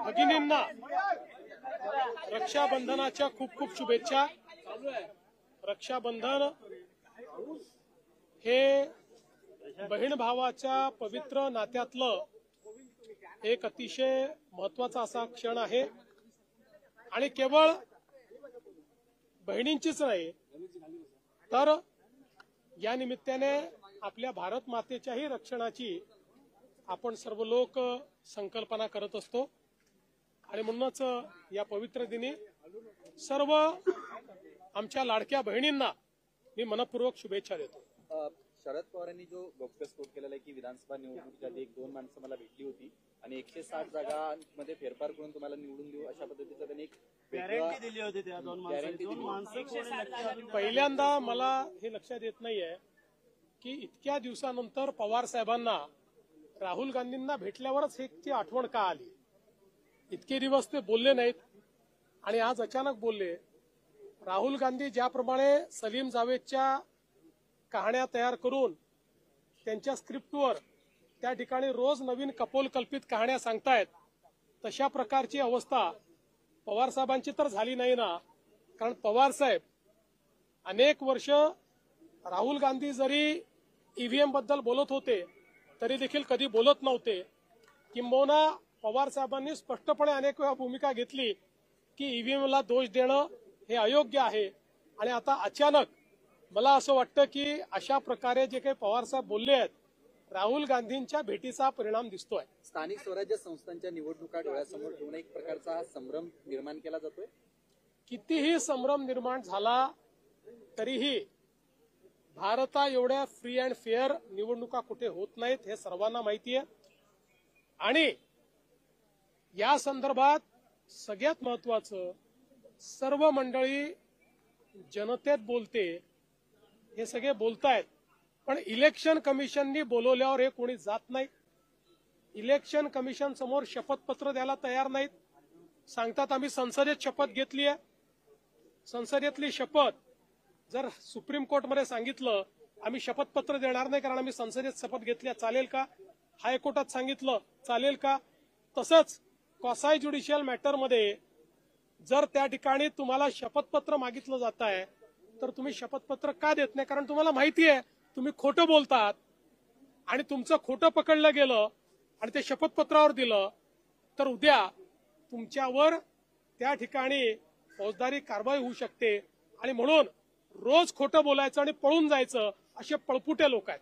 भगिनींना रक्षाबंधनाच्या खूप खूप शुभेच्छा। रक्षाबंधन हे बहीण भावाच्या पवित्र नात्यातलं एक अतिशय महत्त्वाचा असा क्षण आहे आणि केवळ बहिणींचीच नाही तर या निमित्ताने आपल्या भारत मातेच्याही रक्षणाची आपण सर्व लोक संकल्पना करत असतो आणि म्हणूनच या पवित्र दिनी सर्व आमच्या लाडक्या बहिणींना मी मनपूर्वक शुभेच्छा देतो। शरद पवारांनी जो गौप्यस्फोट केलेला आहे की विधानसभा निवडणुकीच्या आधी 1-2 माणसं मला भेटली होती आणि 160 जागांमध्ये फेरफार करून तुम्हाला निवडून देऊ अशा पद्धतीचं त्यांनी एक गॅरंटी दिली होती। त्या दोन माणसं पहिल्यांदा मला हे लक्षात येत नाहीये की इतक्या दिवसानंतर पवार साहेबांना राहुल गांधींना भेटल्यावरच ह्याची आठवण का आली। इतके दिवस ते बोलले नाहीत आणि आज अचानक बोलले। राहुल गांधी ज्याप्रमाणे सलीम जावेदच्या कहाण्या तयार करून त्यांच्या स्क्रिप्टवर त्या ठिकाणी रोज नवीन कपोलकल्पित कहाण्या सांगतायत तशा प्रकारची अवस्था पवार साहेबांची तर झाली नाही ना। कारण पवार साहेब अनेक वर्ष राहुल गांधी जरी ईव्हीएम बद्दल बोलत होते तरी देखील कधी बोलत नव्हते। किंबहुना पवार साहेबांनी स्पष्टपणे अनेक वेळा भूमिका घेतली की ईव्हीएमला दोष देणं हे अयोग्य आहे आणि आता अचानक मला असं वाटतं की अशा प्रकारे जे काही पवार साहेब बोलले आहेत राहुल गांधींच्या भेटीचा परिणाम दिसतोय। स्थानिक स्वराज्य संस्थांच्या निवडणुका डोळ्यासमोर ठेवून एक प्रकारचा संभ्रम निर्माण केला जातोय। कितीही संभ्रम निर्माण झाला तरीही भारता एवढ्या फ्री अँड फेअर निवडणुका कुठे होत नाहीत हे सर्वांना माहिती आहे आणि या संदर्भात सगळ्यात महत्वाचं सर्व मंडळी जनतेत बोलते हे सगळे बोलतायत पण इलेक्शन कमिशननी बोलवल्यावर हे कोणी जात नाही। इलेक्शन कमिशन समोर शपथपत्र द्यायला तयार नाहीत। सांगतात आम्ही संसदेत शपथ घेतली आहे। संसदेतली शपथ जर सुप्रीम कोर्टमध्ये सांगितलं आम्ही शपथपत्र देणार नाही कारण आम्ही संसदेत शपथ घेतली चालेल का? हायकोर्टात सांगितलं चालेल का? तसंच क्वासाय ज्युडिशियल मॅटरमध्ये जर त्या ठिकाणी तुम्हाला शपथपत्र मागितलं जात आहे तर तुम्ही शपथपत्र का देत नाही? कारण तुम्हाला माहिती आहे तुम्ही खोटं बोलतात आणि तुमचं खोटं पकडलं गेलं आणि ते शपथपत्रावर दिलं तर उद्या तुमच्यावर त्या ठिकाणी फौजदारी कारवाई होऊ शकते आणि म्हणून रोज खोटं बोलायचं आणि पळून जायचं असे पळपुटे लोक आहेत।